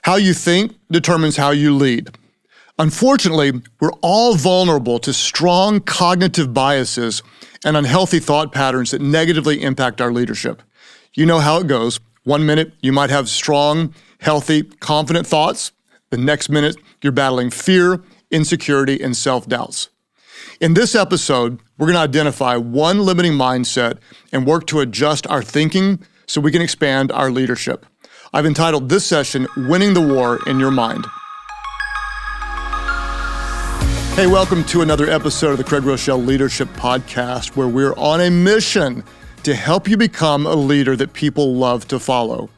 How you think determines how you lead. Unfortunately, we're all vulnerable to strong cognitive biases and unhealthy thought patterns that negatively impact our leadership. You know how it goes. 1 minute, you might have strong, healthy, confident thoughts. The next minute, you're battling fear, insecurity, and self-doubts. In this episode, we're going to identify one limiting mindset and work to adjust our thinking so we can expand our leadership. I've entitled this session, Winning the War in Your Mind. Hey, welcome to another episode of the Craig Groeschel Leadership Podcast, where we're on a mission to help you become a leader that people love to follow.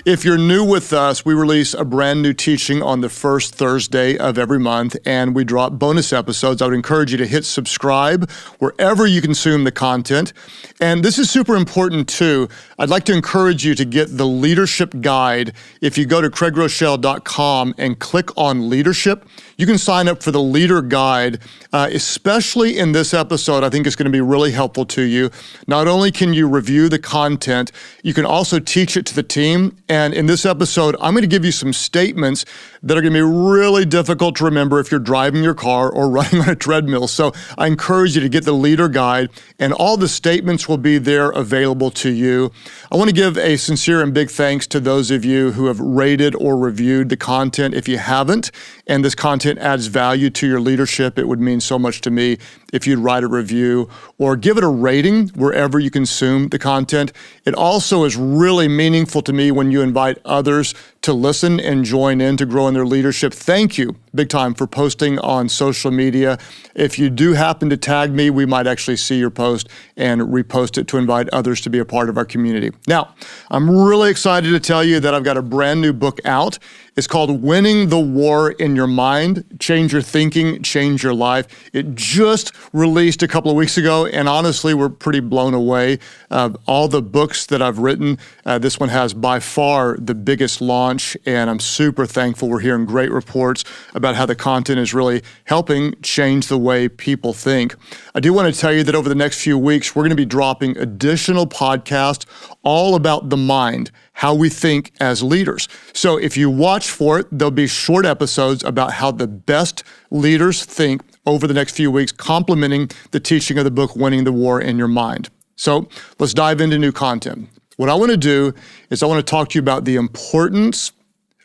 If you're new with us, we release a brand new teaching on the first Thursday of every month, and we drop bonus episodes. I would encourage you to hit subscribe wherever you consume the content. And this is super important too. I'd like to encourage you to get the leadership guide. If you go to craiggroeschel.com and click on leadership, you can sign up for the leader guide, especially in this episode. I think it's going to be really helpful to you. Not only can you review the content, you can also teach it to the team. And in this episode, I'm going to give you some statements that are going to be really difficult to remember if you're driving your car or running on a treadmill. So I encourage you to get the leader guide, and all the statements will be there available to you. I want to give a sincere and big thanks to those of you who have rated or reviewed the content. If you haven't, and this content adds value to your leadership, it would mean so much to me if you'd write a review or give it a rating wherever you consume the content. It also is really meaningful to me when you invite others to listen and join in to grow in their leadership. Thank you big time for posting on social media. If you do happen to tag me, we might actually see your post and repost it to invite others to be a part of our community. Now, I'm really excited to tell you that I've got a brand new book out. It's called Winning the War in Your Mind, Change Your Thinking, Change Your Life. It just released a couple of weeks ago, and honestly, we're pretty blown away. All the books that I've written, this one has by far the biggest launch, and I'm super thankful. We're hearing great reports about how the content is really helping change the way people think. I do want to tell you that over the next few weeks, we're going to be dropping additional podcasts all about the mind, how we think as leaders. So if you watch for it, there'll be short episodes about how the best leaders think over the next few weeks, complementing the teaching of the book, Winning the War in Your Mind. So let's dive into new content. What I want to do is I want to talk to you about the importance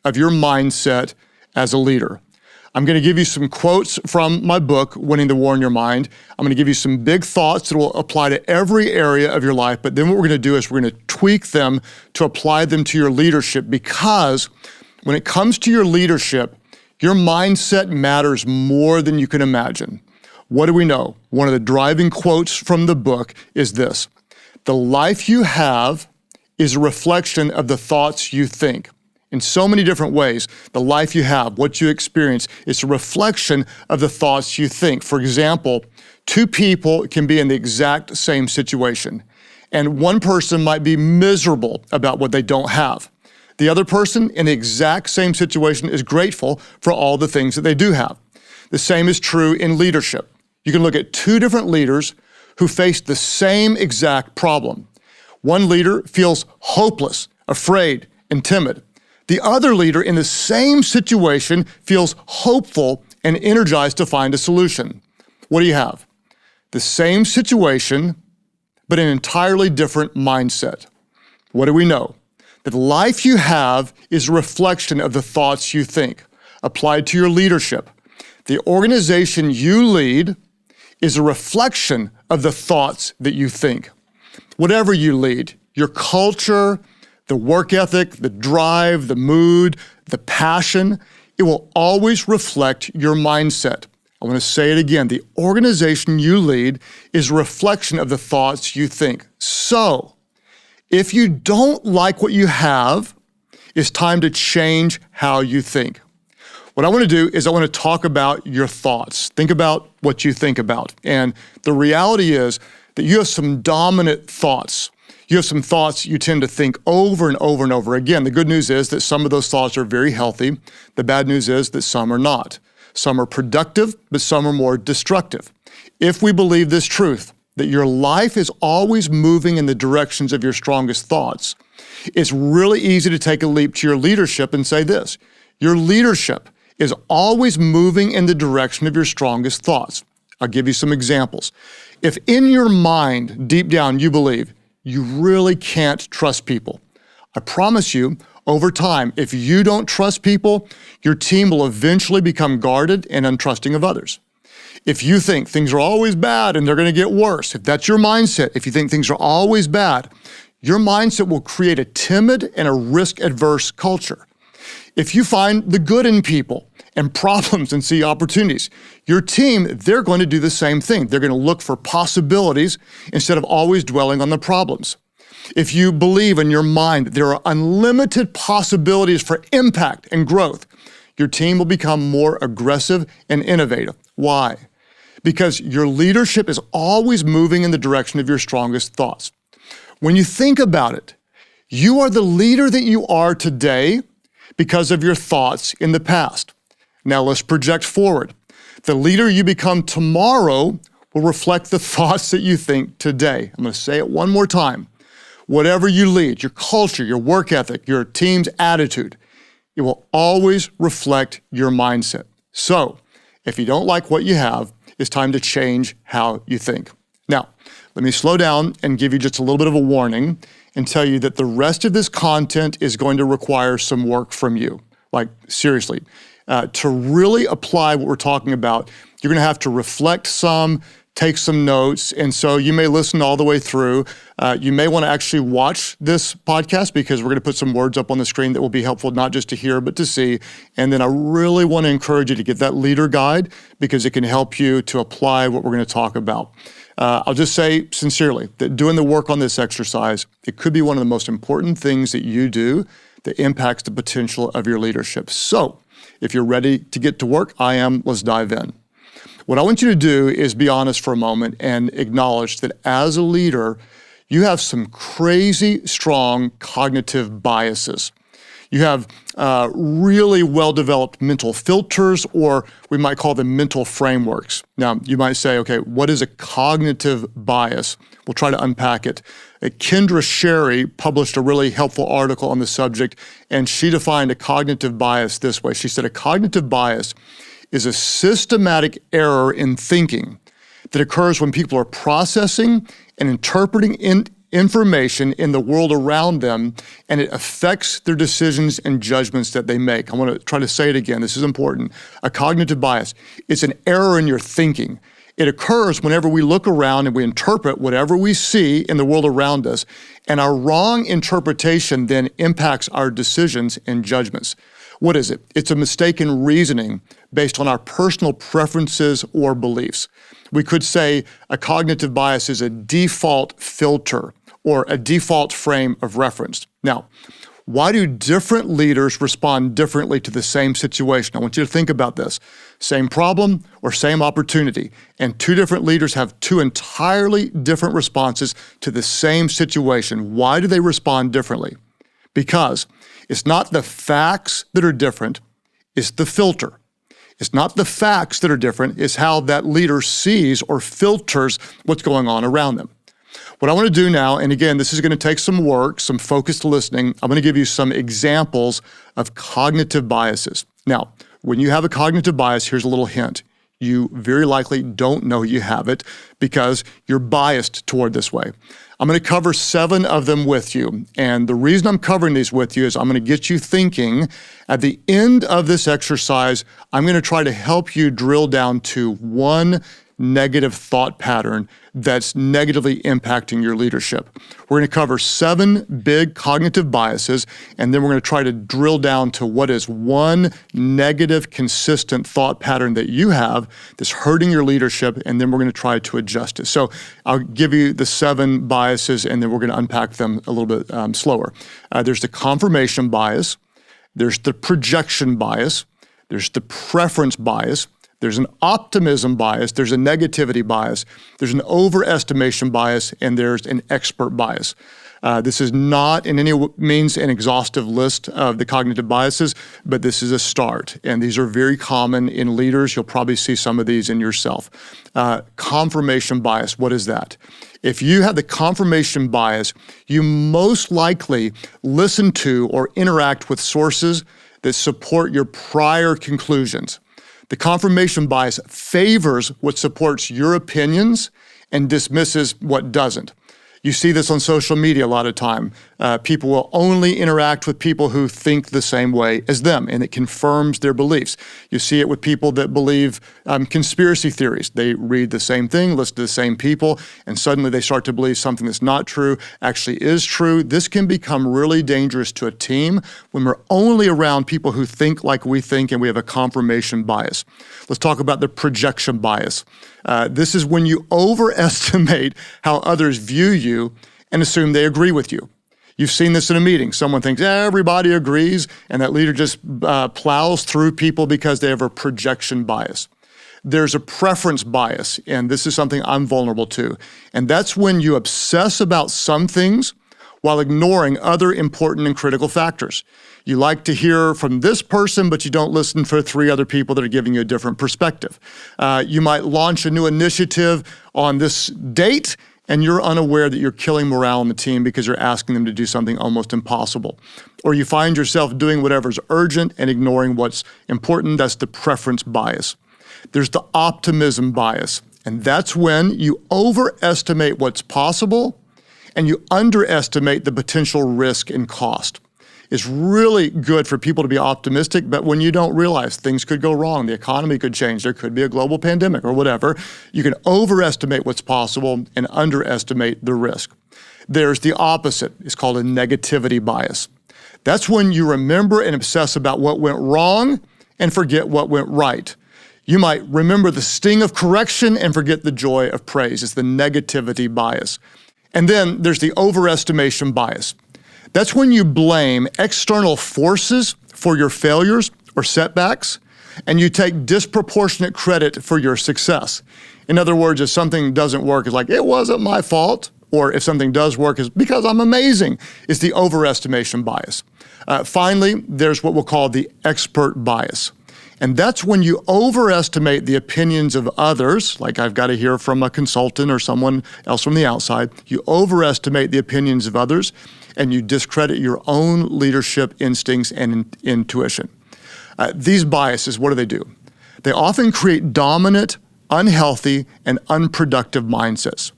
of your mindset as a leader. I'm going to give you some quotes from my book, Winning the War in Your Mind. I'm going to give you some big thoughts that will apply to every area of your life, but then what we're going to do is we're going to tweak them to apply them to your leadership, because when it comes to your leadership, your mindset matters more than you can imagine. What do we know? One of the driving quotes from the book is this: the life you have is a reflection of the thoughts you think. In so many different ways, the life you have, what you experience, is a reflection of the thoughts you think. For example, two people can be in the exact same situation, and one person might be miserable about what they don't have. The other person in the exact same situation is grateful for all the things that they do have. The same is true in leadership. You can look at two different leaders who face the same exact problem. One leader feels hopeless, afraid, and timid. The other leader in the same situation feels hopeful and energized to find a solution. What do you have? The same situation, but an entirely different mindset. What do we know? That the life you have is a reflection of the thoughts you think. Applied to your leadership, the organization you lead is a reflection of the thoughts that you think. Whatever you lead, your culture, the work ethic, the drive, the mood, the passion, it will always reflect your mindset. I want to say it again. The organization you lead is a reflection of the thoughts you think. So, if you don't like what you have, it's time to change how you think. What I want to do is I want to talk about your thoughts. Think about what you think about. And the reality is that you have some dominant thoughts. You have some thoughts you tend to think over and over and over again. The good news is that some of those thoughts are very healthy. The bad news is that some are not. Some are productive, but some are more destructive. If we believe this truth, that your life is always moving in the directions of your strongest thoughts, It's really easy to take a leap to your leadership and say this: your leadership is always moving in the direction of your strongest thoughts. I'll give you some examples. If in your mind, deep down, you believe you really can't trust people, I promise you, over time, if you don't trust people, your team will eventually become guarded and untrusting of others. If you think things are always bad and they're going to get worse, if that's your mindset, if you think things are always bad, your mindset will create a timid and a risk-averse culture. If you find the good in people and problems and see opportunities, your team, they're going to do the same thing. They're going to look for possibilities instead of always dwelling on the problems. If you believe in your mind there are unlimited possibilities for impact and growth, your team will become more aggressive and innovative. Why? Because your leadership is always moving in the direction of your strongest thoughts. When you think about it, you are the leader that you are today because of your thoughts in the past. Now let's project forward. The leader you become tomorrow will reflect the thoughts that you think today. I'm going to say it one more time. Whatever you lead, your culture, your work ethic, your team's attitude, it will always reflect your mindset. So, if you don't like what you have, it's time to change how you think. Now, let me slow down and give you just a little bit of a warning and tell you that the rest of this content is going to require some work from you. Like, seriously. To really apply what we're talking about, you're going to have to reflect some, take some notes, and so you may listen all the way through. You may want to actually watch this podcast because we're going to put some words up on the screen that will be helpful not just to hear but to see. And then I really want to encourage you to get that leader guide because it can help you to apply what we're going to talk about. I'll just say sincerely that doing the work on this exercise, it could be one of the most important things that you do that impacts the potential of your leadership. So if you're ready to get to work, I am. Let's dive in. What I want you to do is be honest for a moment and acknowledge that as a leader, you have some crazy strong cognitive biases. You have really well-developed mental filters, or we might call them mental frameworks. Now, you might say, okay, what is a cognitive bias? We'll try to unpack it. Kendra Sherry published a really helpful article on the subject, and she defined a cognitive bias this way. She said a cognitive bias is a systematic error in thinking that occurs when people are processing and interpreting information in the world around them, and it affects their decisions and judgments that they make. I want to try to say it again. This is important. A cognitive bias, it's an error in your thinking. It occurs whenever we look around and we interpret whatever we see in the world around us, and our wrong interpretation then impacts our decisions and judgments. What is it? It's a mistaken reasoning based on our personal preferences or beliefs. We could say a cognitive bias is a default filter or a default frame of reference. Now, why do different leaders respond differently to the same situation? I want you to think about this. Same problem or same opportunity, and two different leaders have two entirely different responses to the same situation. Why do they respond differently? Because it's not the facts that are different, it's the filter. It's not the facts that are different, it's how that leader sees or filters what's going on around them. What I want to do now, and again, this is going to take some work, some focused listening. I'm going to give you some examples of cognitive biases. Now, when you have a cognitive bias, here's a little hint. You very likely don't know you have it because you're biased toward this way. I'm going to cover 7 of them with you. And the reason I'm covering these with you is I'm going to get you thinking. At the end of this exercise, I'm going to try to help you drill down to one negative thought pattern that's negatively impacting your leadership. We're going to cover 7 big cognitive biases, and then we're going to try to drill down to what is one negative, consistent thought pattern that you have that's hurting your leadership, and then we're going to try to adjust it. So I'll give you the 7 biases, and then we're going to unpack them a little bit slower. There's the confirmation bias, there's the projection bias, there's the preference bias, there's an optimism bias, there's a negativity bias, there's an overestimation bias, and there's an expert bias. This is not in any means an exhaustive list of the cognitive biases, but this is a start. And these are very common in leaders. You'll probably see some of these in yourself. Confirmation bias, what is that? If you have the confirmation bias, you most likely listen to or interact with sources that support your prior conclusions. The confirmation bias favors what supports your opinions and dismisses what doesn't. You see this on social media a lot of time. People will only interact with people who think the same way as them, and it confirms their beliefs. You see it with people that believe conspiracy theories. They read the same thing, listen to the same people, and suddenly they start to believe something that's not true actually is true. This can become really dangerous to a team when we're only around people who think like we think and we have a confirmation bias. Let's talk about the projection bias. This is when you overestimate how others view you and assume they agree with you. You've seen this in a meeting. Someone thinks everybody agrees, and that leader just plows through people because they have a projection bias. There's a preference bias, and this is something I'm vulnerable to. And that's when you obsess about some things while ignoring other important and critical factors. You like to hear from this person, but you don't listen for 3 other people that are giving you a different perspective. You might launch a new initiative on this date, and you're unaware that you're killing morale in the team because you're asking them to do something almost impossible. Or you find yourself doing whatever's urgent and ignoring what's important. That's the preference bias. There's the optimism bias, and that's when you overestimate what's possible and you underestimate the potential risk and cost. It's really good for people to be optimistic, but when you don't realize things could go wrong, the economy could change, there could be a global pandemic or whatever, you can overestimate what's possible and underestimate the risk. There's the opposite. It's called a negativity bias. That's when you remember and obsess about what went wrong and forget what went right. You might remember the sting of correction and forget the joy of praise. It's the negativity bias. And then there's the overestimation bias. That's when you blame external forces for your failures or setbacks, and you take disproportionate credit for your success. In other words, if something doesn't work, it's like, it wasn't my fault. Or if something does work, it's because I'm amazing. It's the overestimation bias. Finally, there's what we'll call the expert bias. And that's when you overestimate the opinions of others, like I've got to hear from a consultant or someone else from the outside. You overestimate the opinions of others, and you discredit your own leadership instincts and intuition. These biases, what do? They often create dominant, unhealthy, and unproductive mindsets.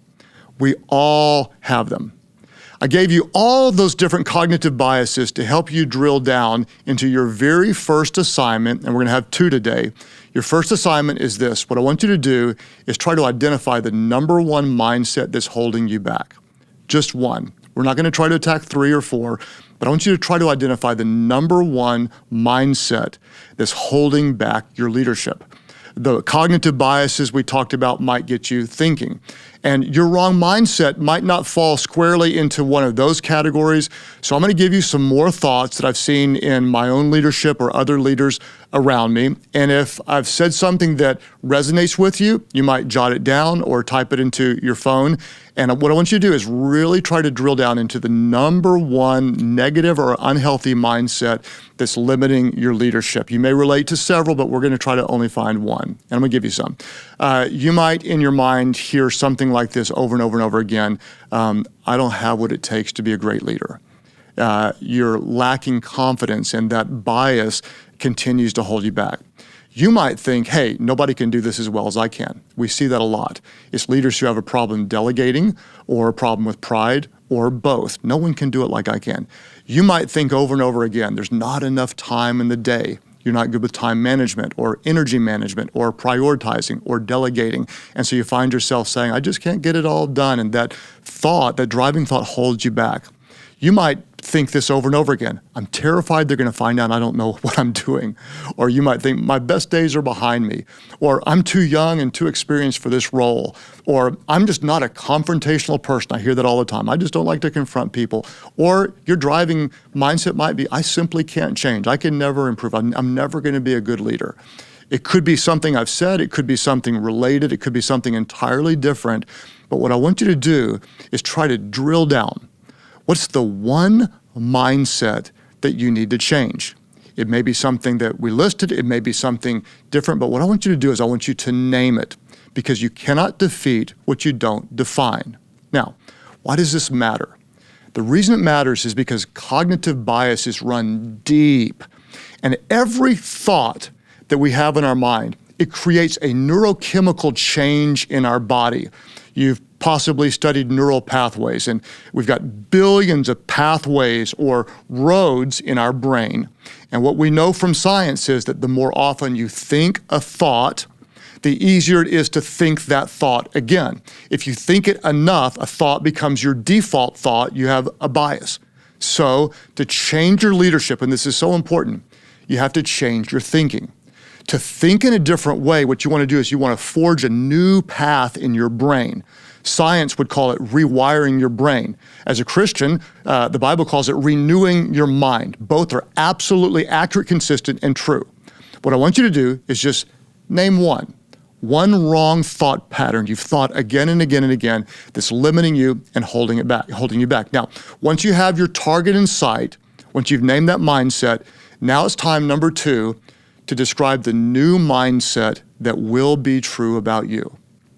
We all have them. I gave you all those different cognitive biases to help you drill down into your very first assignment, and we're gonna have 2 today. Your first assignment is this. What I want you to do is try to identify the number 1 mindset that's holding you back. Just one. We're not gonna try to attack 3 or 4, but I want you to try to identify the number 1 mindset that's holding back your leadership. The cognitive biases we talked about might get you thinking. And your wrong mindset might not fall squarely into one of those categories. So I'm going to give you some more thoughts that I've seen in my own leadership or other leaders around me. And if I've said something that resonates with you, you might jot it down or type it into your phone. And what I want you to do is really try to drill down into the number 1 negative or unhealthy mindset that's limiting your leadership. You may relate to several, but we're going to try to only find one. And I'm going to give you some. You might, in your mind, hear something like this over and over and over again. I don't have what it takes to be a great leader. You're lacking confidence, and that bias continues to hold you back. You might think, hey, nobody can do this as well as I can. We see that a lot. It's leaders who have a problem delegating or a problem with pride or both. No one can do it like I can. You might think over and over again, there's not enough time in the day. You're not good with time management or energy management or prioritizing or delegating. And so you find yourself saying, I just can't get it all done. And that thought, that driving thought holds you back. You might think this over and over again. I'm terrified they're going to find out I don't know what I'm doing. Or you might think my best days are behind me. Or I'm too young and too experienced for this role. Or I'm just not a confrontational person. I hear that all the time. I just don't like to confront people. Or your driving mindset might be, I simply can't change. I can never improve. I'm never going to be a good leader. It could be something I've said. It could be something related. It could be something entirely different. But what I want you to do is try to drill down. What's the one mindset that you need to change? It may be something that we listed, it may be something different, but what I want you to do is I want you to name it, because you cannot defeat what you don't define. Now, why does this matter? The reason it matters is because cognitive biases run deep, and every thought that we have in our mind, it creates a neurochemical change in our body. You've possibly studied neural pathways, and we've got billions of pathways or roads in our brain. And what we know from science is that the more often you think a thought, the easier it is to think that thought again. If you think it enough, a thought becomes your default thought, you have a bias. So to change your leadership, and this is so important, you have to change your thinking. To think in a different way, what you want to do is you want to forge a new path in your brain. Science would call it rewiring your brain. As a Christian, the Bible calls it renewing your mind. Both are absolutely accurate, consistent, and true. What I want you to do is just name one wrong thought pattern you've thought again and again and again that's limiting you and holding you back. Now, once you have your target in sight, once you've named that mindset, now it's time, number 2, to describe the new mindset that will be true about you.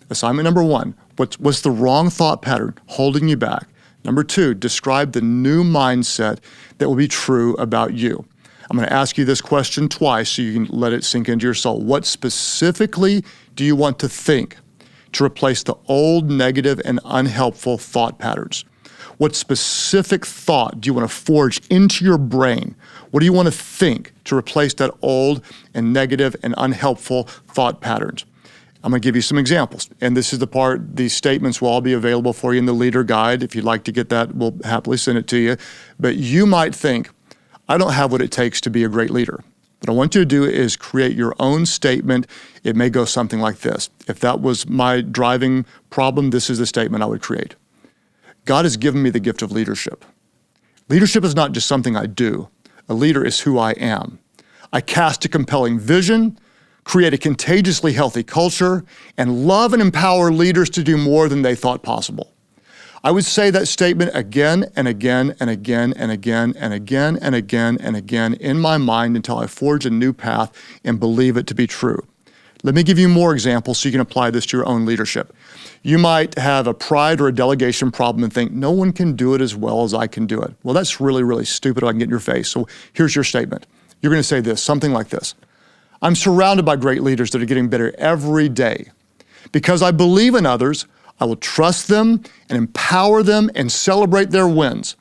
Assignment number 1, what's the wrong thought pattern holding you back? Number 2, describe the new mindset that will be true about you. I'm going to ask you this question twice so you can let it sink into your soul. What specifically do you want to think to replace the old negative and unhelpful thought patterns? What specific thought do you want to forge into your brain? What do you want to think to replace that old and negative and unhelpful thought patterns? I'm going to give you some examples. And this is the part, these statements will all be available for you in the leader guide. If you'd like to get that, we'll happily send it to you. But you might think, I don't have what it takes to be a great leader. What I want you to do is create your own statement. It may go something like this. If that was my driving problem, this is the statement I would create. God has given me the gift of leadership. Leadership is not just something I do. A leader is who I am. I cast a compelling vision, create a contagiously healthy culture, and love and empower leaders to do more than they thought possible. I would say that statement again and again and again and again and again and again and again in my mind until I forge a new path and believe it to be true. Let me give you more examples so you can apply this to your own leadership. You might have a pride or a delegation problem and think, no one can do it as well as I can do it. Well, that's really, really stupid if I can get in your face. So here's your statement. You're going to say this, something like this. I'm surrounded by great leaders that are getting better every day. Because I believe in others, I will trust them and empower them and celebrate their wins.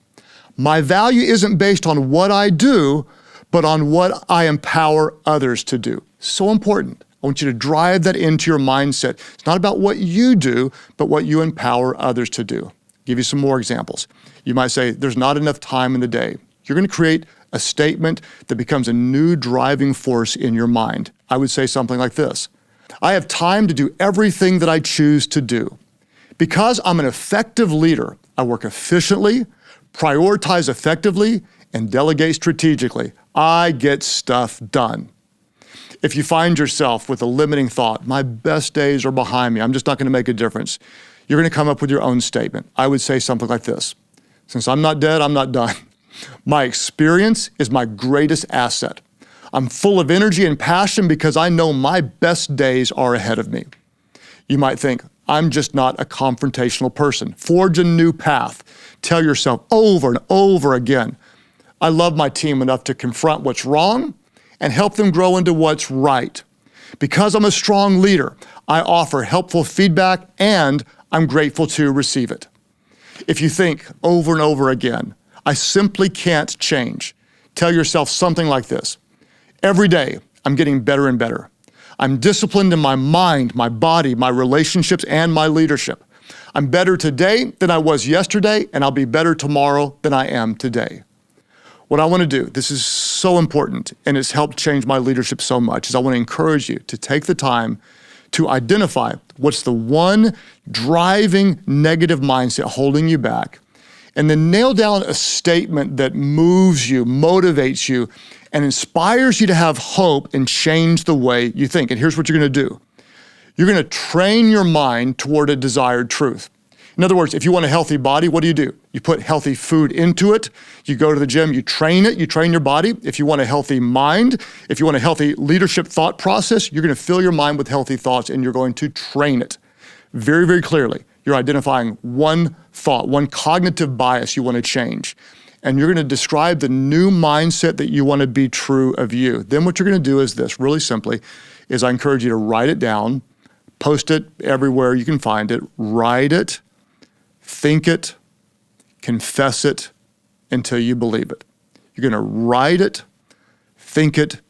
My value isn't based on what I do, but on what I empower others to do. So important. I want you to drive that into your mindset. It's not about what you do, but what you empower others to do. I'll give you some more examples. You might say, there's not enough time in the day. You're going to create a statement that becomes a new driving force in your mind. I would say something like this. I have time to do everything that I choose to do. Because I'm an effective leader, I work efficiently, prioritize effectively, and delegate strategically. I get stuff done. If you find yourself with a limiting thought, my best days are behind me, I'm just not going to make a difference, you're going to come up with your own statement. I would say something like this. Since I'm not dead, I'm not done. My experience is my greatest asset. I'm full of energy and passion because I know my best days are ahead of me. You might think, I'm just not a confrontational person. Forge a new path. Tell yourself over and over again, I love my team enough to confront what's wrong and help them grow into what's right. Because I'm a strong leader, I offer helpful feedback and I'm grateful to receive it. If you think over and over again, I simply can't change, tell yourself something like this. Every day, I'm getting better and better. I'm disciplined in my mind, my body, my relationships, and my leadership. I'm better today than I was yesterday, and I'll be better tomorrow than I am today. What I want to do, this is so important, and it's helped change my leadership so much, is I want to encourage you to take the time to identify what's the one driving negative mindset holding you back, and then nail down a statement that moves you, motivates you, and inspires you to have hope and change the way you think. And here's what you're going to do. You're going to train your mind toward a desired truth. In other words, if you want a healthy body, what do? You put healthy food into it. You go to the gym, you train it, you train your body. If you want a healthy mind, if you want a healthy leadership thought process, you're going to fill your mind with healthy thoughts and you're going to train it. Very, very clearly, you're identifying one thought, one cognitive bias you want to change. And you're going to describe the new mindset that you want to be true of you. Then what you're going to do is this, really simply, is I encourage you to write it down, post it everywhere you can find it, write it, think it, confess it until you believe it. You're going to write it, think it,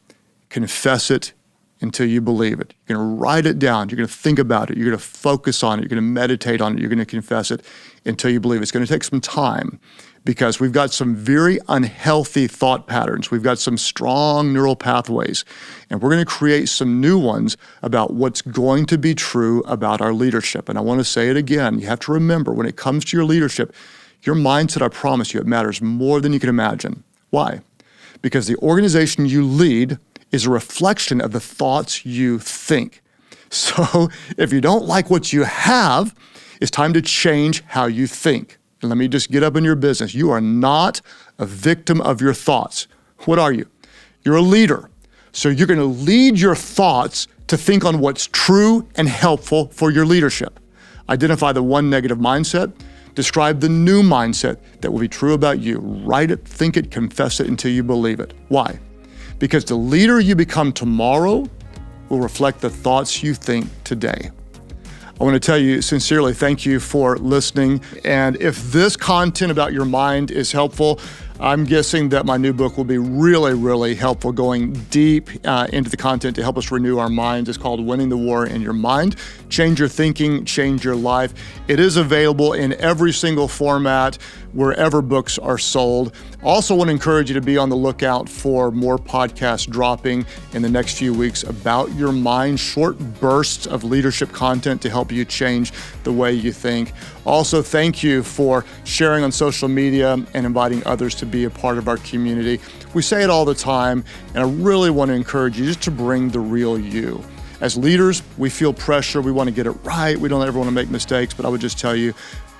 confess it until you believe it. You're going to write it down. You're going to think about it. You're going to focus on it. You're going to meditate on it. You're going to confess it until you believe it. It's going to take some time because we've got some very unhealthy thought patterns. We've got some strong neural pathways, and we're going to create some new ones about what's going to be true about our leadership. And I want to say it again. You have to remember, when it comes to your leadership, your mindset, I promise you, it matters more than you can imagine. Why? Because the organization you lead is a reflection of the thoughts you think. So if you don't like what you have, it's time to change how you think. And let me just get up in your business. You are not a victim of your thoughts. What are you? You're a leader. So you're going to lead your thoughts to think on what's true and helpful for your leadership. Identify the one negative mindset. Describe the new mindset that will be true about you. Write it, think it, confess it until you believe it. Why? Because the leader you become tomorrow will reflect the thoughts you think today. I want to tell you sincerely, thank you for listening. And if this content about your mind is helpful, I'm guessing that my new book will be really, really helpful, going deep into the content to help us renew our minds. It's called Winning the War in Your Mind. Change your thinking, change your life. It is available in every single format, wherever books are sold. Also want to encourage you to be on the lookout for more podcasts dropping in the next few weeks about your mind, short bursts of leadership content to help you change the way you think. Also, thank you for sharing on social media and inviting others to be a part of our community. We say it all the time, and I really want to encourage you just to bring the real you. As leaders, we feel pressure. We want to get it right. We don't ever want to make mistakes, but I would just tell you,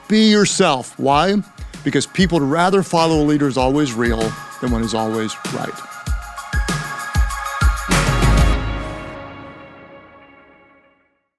be yourself. Why? Because people would rather follow a leader who's always real than one who's always right.